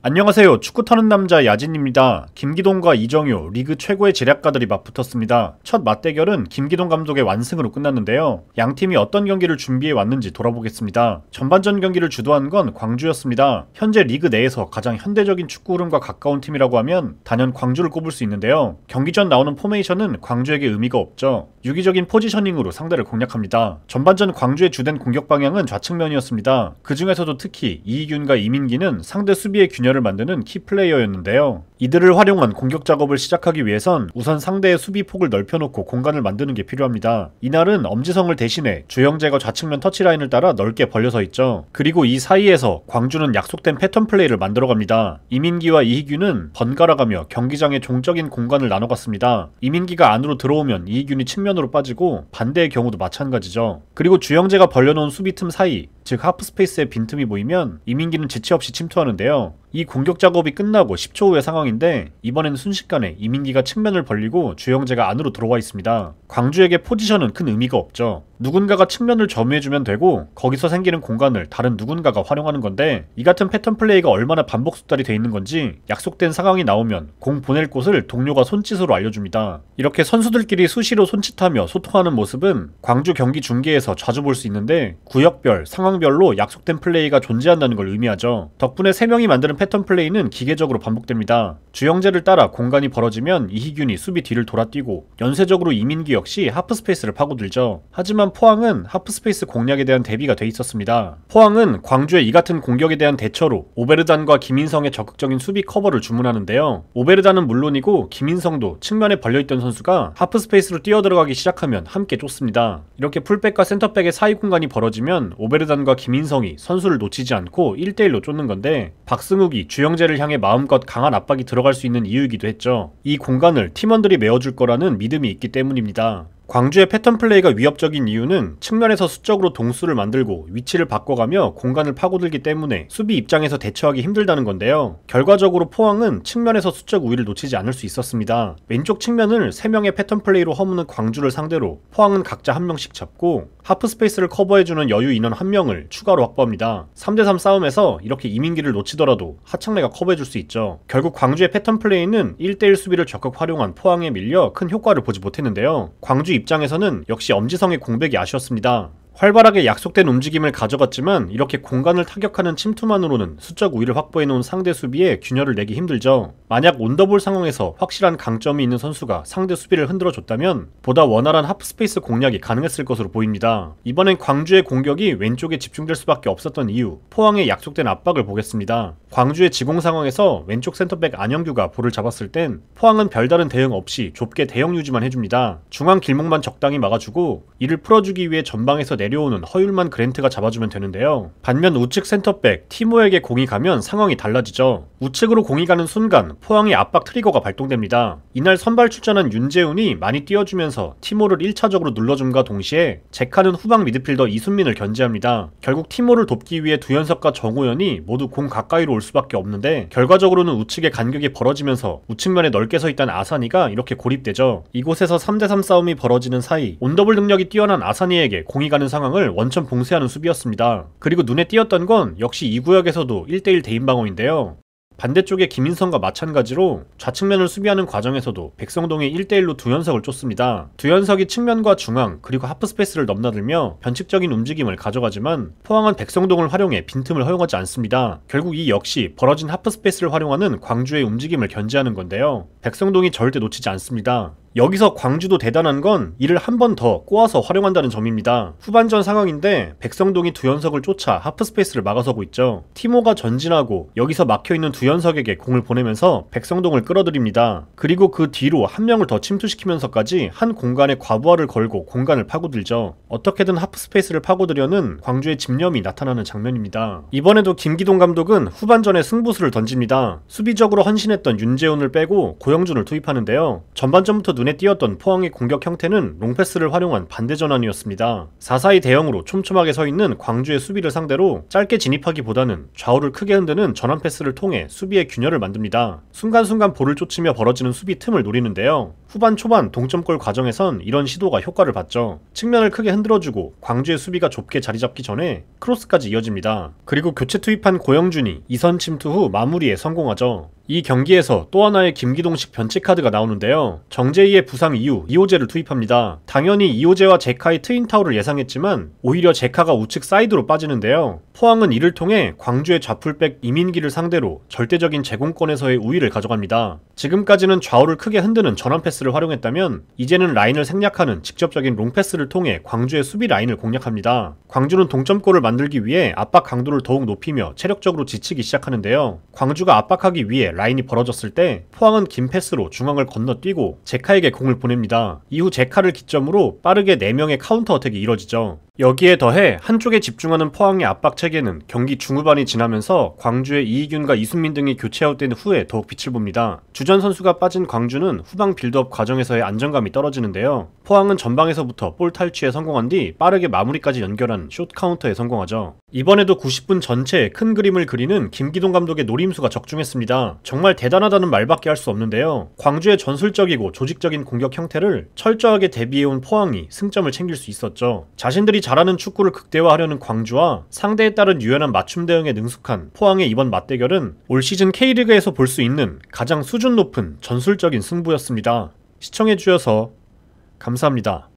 안녕하세요. 축구 터는 남자 야진입니다. 김기동과 이정효, 리그 최고의 제략가들이 맞붙었습니다. 첫 맞대결은 김기동 감독의 완승으로 끝났는데요. 양팀이 어떤 경기를 준비해 왔는지 돌아보겠습니다. 전반전 경기를 주도한 건 광주였습니다. 현재 리그 내에서 가장 현대적인 축구 흐름과 가까운 팀이라고 하면 단연 광주를 꼽을 수 있는데요. 경기 전 나오는 포메이션은 광주에게 의미가 없죠. 유기적인 포지셔닝으로 상대를 공략합니다. 전반전 광주의 주된 공격 방향은 좌측면이었습니다. 그 중에서도 특히 이희균과 이민기는 상대 수비의 균열을 만드는 키플레이어였는데요. 이들을 활용한 공격 작업을 시작하기 위해선 우선 상대의 수비 폭을 넓혀놓고 공간을 만드는 게 필요합니다. 이날은 엄지성을 대신해 주영재가 좌측면 터치라인을 따라 넓게 벌려서 있죠. 그리고 이 사이에서 광주는 약속된 패턴 플레이를 만들어갑니다. 이민기와 이희균은 번갈아가며 경기장의 종적인 공간을 나눠갔습니다. 이민기가 안으로 들어오면 이희균이 측면으로 빠지고 반대의 경우도 마찬가지죠. 그리고 주영재가 벌려놓은 수비 틈 사이, 즉 하프스페이스에 빈틈이 보이면 이민기는 지체 없이 침투하는데요. 이 공격 작업이 끝나고 10초 후의 상황인데 이번엔 순식간에 이민기가 측면을 벌리고 주영재가 안으로 들어와 있습니다. 광주에게 포지션은 큰 의미가 없죠. 누군가가 측면을 점유해주면 되고 거기서 생기는 공간을 다른 누군가가 활용하는 건데, 이 같은 패턴 플레이가 얼마나 반복 숙달이 돼 있는 건지 약속된 상황이 나오면 공 보낼 곳을 동료가 손짓으로 알려줍니다. 이렇게 선수들끼리 수시로 손짓하며 소통하는 모습은 광주 경기 중계에서 자주 볼 수 있는데, 구역별, 상황별로 약속된 플레이가 존재한다는 걸 의미하죠. 덕분에 3명이 만드는 패턴 플레이는 기계적으로 반복됩니다. 주영재를 따라 공간이 벌어지면 이희균이 수비 뒤를 돌아뛰고 연쇄적으로 이민기 역시 하프스페이스를 파고들죠. 하지만 포항은 하프스페이스 공략에 대한 대비가 돼 있었습니다. 포항은 광주의 이 같은 공격에 대한 대처로 오베르단과 김인성의 적극적인 수비 커버를 주문하는데요. 오베르단은 물론이고 김인성도 측면에 벌려있던 선수가 하프스페이스로 뛰어들어가기 시작하면 함께 쫓습니다. 이렇게 풀백과 센터백의 사이 공간이 벌어지면 오베르단과 김인성이 선수를 놓치지 않고 1대1로 쫓는 건데, 박승욱이 주영재를 향해 마음껏 강한 압박이 들어갈 수 있는 이유이기도 했죠. 이 공간을 팀원들이 메워줄 거라는 믿음이 있기 때문입니다. 광주의 패턴 플레이가 위협적인 이유는 측면에서 수적으로 동수를 만들고 위치를 바꿔가며 공간을 파고들기 때문에 수비 입장에서 대처하기 힘들다는 건데요. 결과적으로 포항은 측면에서 수적 우위를 놓치지 않을 수 있었습니다. 왼쪽 측면을 3명의 패턴 플레이로 허무는 광주를 상대로 포항은 각자 1명씩 잡고 하프스페이스를 커버해주는 여유 인원 1명을 추가로 확보합니다. 3대3 싸움에서 이렇게 이민기를 놓치더라도 하창래가 커버해줄 수 있죠. 결국 광주의 패턴 플레이는 1대1 수비를 적극 활용한 포항에 밀려 큰 효과를 보지 못했는데요. 광주 입장에서는 역시 엄지성의 공백이 아쉬웠습니다. 활발하게 약속된 움직임을 가져갔지만 이렇게 공간을 타격하는 침투만으로는 수적 우위를 확보해놓은 상대 수비에 균열을 내기 힘들죠. 만약 온더볼 상황에서 확실한 강점이 있는 선수가 상대 수비를 흔들어줬다면 보다 원활한 하프스페이스 공략이 가능했을 것으로 보입니다. 이번엔 광주의 공격이 왼쪽에 집중될 수밖에 없었던 이유, 포항의 약속된 압박을 보겠습니다. 광주의 지공 상황에서 왼쪽 센터백 안영규가 볼을 잡았을 땐 포항은 별다른 대응 없이 좁게 대형 유지만 해줍니다. 중앙 길목만 적당히 막아주고 이를 풀어주기 위해 전방에서 내려오는 허율만 그랜트가 잡아주면 되는데요. 반면 우측 센터백 티모에게 공이 가면 상황이 달라지죠. 우측으로 공이 가는 순간 포항의 압박 트리거가 발동됩니다. 이날 선발 출전한 윤재훈이 많이 띄워주면서 티모를 1차적으로 눌러줌과 동시에 제카는 후방 미드필더 이순민을 견제합니다. 결국 티모를 돕기 위해 두현석과 정우현이 모두 공 가까이로 올 수밖에 없는데, 결과적으로는 우측의 간격이 벌어지면서 우측면에 넓게 서있던 아사니가 이렇게 고립되죠. 이곳에서 3대3 싸움이 벌어지는 사이 온더블 능력이 뛰어난 아사니에게 공이 가는 상황을 원천 봉쇄하는 수비였습니다. 그리고 눈에 띄었던 건 역시 이 구역에서도 1대1 대인방어인데요. 반대쪽의 김인성과 마찬가지로 좌측면을 수비하는 과정에서도 백성동이 1대1로 두현석을 쫓습니다. 두현석이 측면과 중앙 그리고 하프스페이스를 넘나들며 변칙적인 움직임을 가져가지만 포항은 백성동을 활용해 빈틈을 허용하지 않습니다. 결국 이 역시 벌어진 하프스페이스를 활용하는 광주의 움직임을 견제하는 건데요. 백성동이 절대 놓치지 않습니다. 여기서 광주도 대단한 건 이를 한 번 더 꼬아서 활용한다는 점입니다. 후반전 상황인데 백성동이 두현석을 쫓아 하프스페이스를 막아서고 있죠. 티모가 전진하고 여기서 막혀있는 두현석에게 공을 보내면서 백성동을 끌어들입니다. 그리고 그 뒤로 한 명을 더 침투시키면서까지 한 공간에 과부하를 걸고 공간을 파고들죠. 어떻게든 하프스페이스를 파고들려는 광주의 집념이 나타나는 장면입니다. 이번에도 김기동 감독은 후반전에 승부수를 던집니다. 수비적으로 헌신했던 윤재훈을 빼고 고영준을 투입하는데요. 전반전부터 눈에 띄었던 포항의 공격 형태는 롱패스를 활용한 반대 전환이었습니다. 4-4-2 대형으로 촘촘하게 서있는 광주의 수비를 상대로 짧게 진입하기보다는 좌우를 크게 흔드는 전환 패스를 통해 수비의 균열을 만듭니다. 순간순간 볼을 쫓으며 벌어지는 수비 틈을 노리는데요. 후반 초반 동점골 과정에선 이런 시도가 효과를 봤죠. 측면을 크게 흔들어주고 광주의 수비가 좁게 자리잡기 전에 크로스까지 이어집니다. 그리고 교체 투입한 고영준이 2선 침투 후 마무리에 성공하죠. 이 경기에서 또 하나의 김기동식 변칙 카드가 나오는데요. 정재희의 부상 이후 이호재를 투입합니다. 당연히 이호재와 제카의 트윈타워를 예상했지만 오히려 제카가 우측 사이드로 빠지는데요. 포항은 이를 통해 광주의 좌풀백 이민기를 상대로 절대적인 제공권에서의 우위를 가져갑니다. 지금까지는 좌우를 크게 흔드는 전환 패스를 활용했다면 이제는 라인을 생략하는 직접적인 롱패스를 통해 광주의 수비 라인을 공략합니다. 광주는 동점골을 만들기 위해 압박 강도를 더욱 높이며 체력적으로 지치기 시작하는데요. 광주가 압박하기 위해 라인이 벌어졌을 때 포항은 긴 패스로 중앙을 건너뛰고 제카에게 공을 보냅니다. 이후 제카를 기점으로 빠르게 4명의 카운터 어택이 이뤄지죠. 여기에 더해 한쪽에 집중하는 포항의 압박 체계는 경기 중후반이 지나면서 광주의 이희균과 이순민 등이 교체 아웃된 후에 더욱 빛을 봅니다. 주전 선수가 빠진 광주는 후방 빌드업 과정에서의 안정감이 떨어지는데요. 포항은 전방에서부터 볼 탈취에 성공한 뒤 빠르게 마무리까지 연결한 숏 카운터에 성공하죠. 이번에도 90분 전체에 큰 그림을 그리는 김기동 감독의 노림수가 적중했습니다. 정말 대단하다는 말밖에 할 수 없는데요. 광주의 전술적이고 조직적인 공격 형태를 철저하게 대비해온 포항이 승점을 챙길 수 있었죠. 자신들이 잘하는 축구를 극대화하려는 광주와 상대에 따른 유연한 맞춤 대응에 능숙한 포항의 이번 맞대결은 올 시즌 K리그에서 볼 수 있는 가장 수준 높은 전술적인 승부였습니다. 시청해주셔서 감사합니다.